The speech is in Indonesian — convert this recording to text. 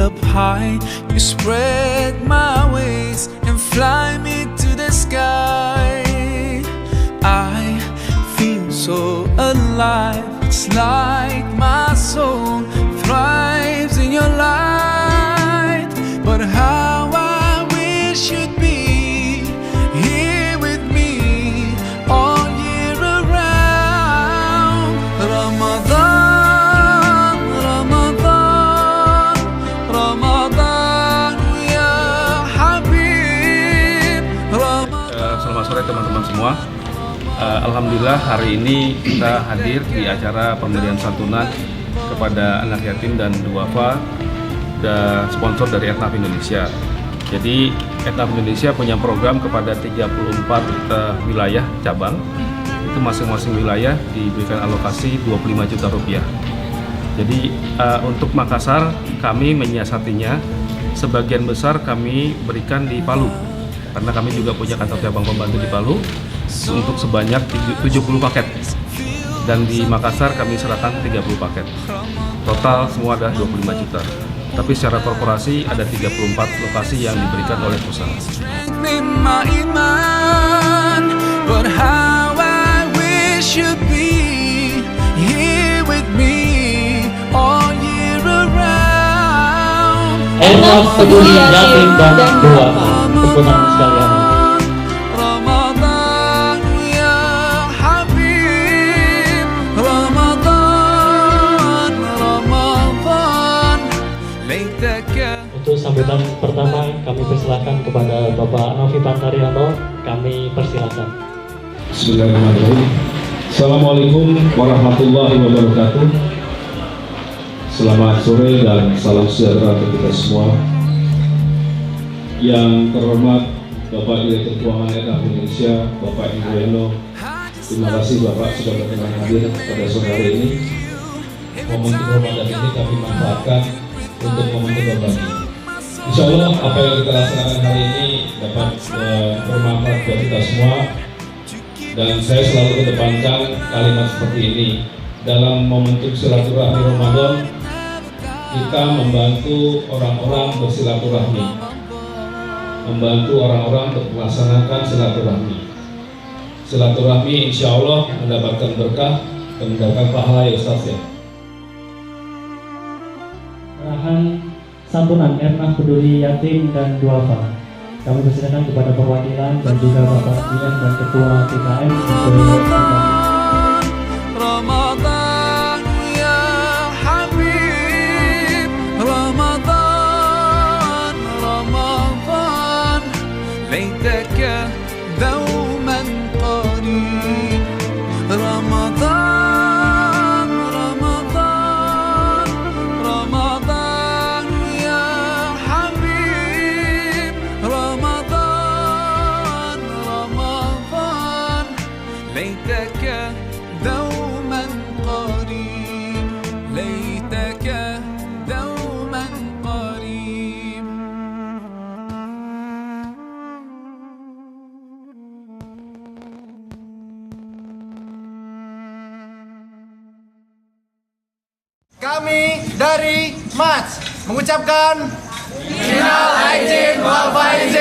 up high. You spread my wings and fly me to the sky. I feel so alive. It's like my soul thrives in your light. But how I wish you'd be here with me all year around. Ramadan, Ramadan, Ramadan ya Habib, Ramadan. Selamat sore teman-teman semua. Alhamdulillah hari ini kita hadir di acara pemberian santunan kepada anak yatim dan duafa dan sponsor dari Aetnaf Indonesia. Jadi Aetnaf Indonesia punya program kepada 34 wilayah cabang. Itu masing-masing wilayah diberikan alokasi 25 juta rupiah. Jadi untuk Makassar kami menyiasatinya sebagian besar kami berikan di Palu. Karena kami juga punya kantor cabang pembantu di Palu untuk sebanyak 70 paket. Dan di Makassar kami serahkan 30 paket. Total semua adalah 25 juta. Tapi secara korporasi ada 34 lokasi yang diberikan oleh perusahaan. But how I wish you'd be here with me all year around. Aetnaf Peduli Yatim dan Duafa, teman-teman sekalian. Ramadan ya Habib, Ramadan, Ramadan, laitaka. Untuk sambutan pertama kami persilakan kepada Bapak Novi Pantaryono. Kami persilakan. Bismillahirrahmanirrahim. Assalamualaikum warahmatullahi wabarakatuh. Selamat sore dan salam sejahtera untuk kita semua. Yang terhormat Bapak Direktur Keuangan Aetnaf Indonesia, Bapak Indriano. Terima kasih Bapak sudah berkenan hadir pada sore hari ini. Momentum Ramadan ini kami manfaatkan untuk momentum berbagi. Insya Allah apa yang kita laksanakan hari ini dapat bermanfaat buat kita semua. Dan saya selalu kedepankan kalimat seperti ini. Dalam momentum silaturahmi Ramadan, kita membantu orang-orang bersilaturahmi, membantu orang-orang untuk melaksanakan silaturahmi. Silaturahmi insya Allah mendapatkan berkah dan mendapatkan pahala ya Ustaz ya. Arahan santunan Aetnaf Peduli Yatim dan Duafa. Kami persilakan kepada perwakilan dan juga Bapak Dian dan Ketua TKM untuk Ramadan ya Habib, Ramadan, Ramadan, laitaka dauman qarib. Ramadan, Ramadan, Ramadan ya Habib, Ramadan, Ramadan, laitaka دوما قريب، ليتك دوما قريب. Kami dari MAS mengucapkan minal aidin wal faizin.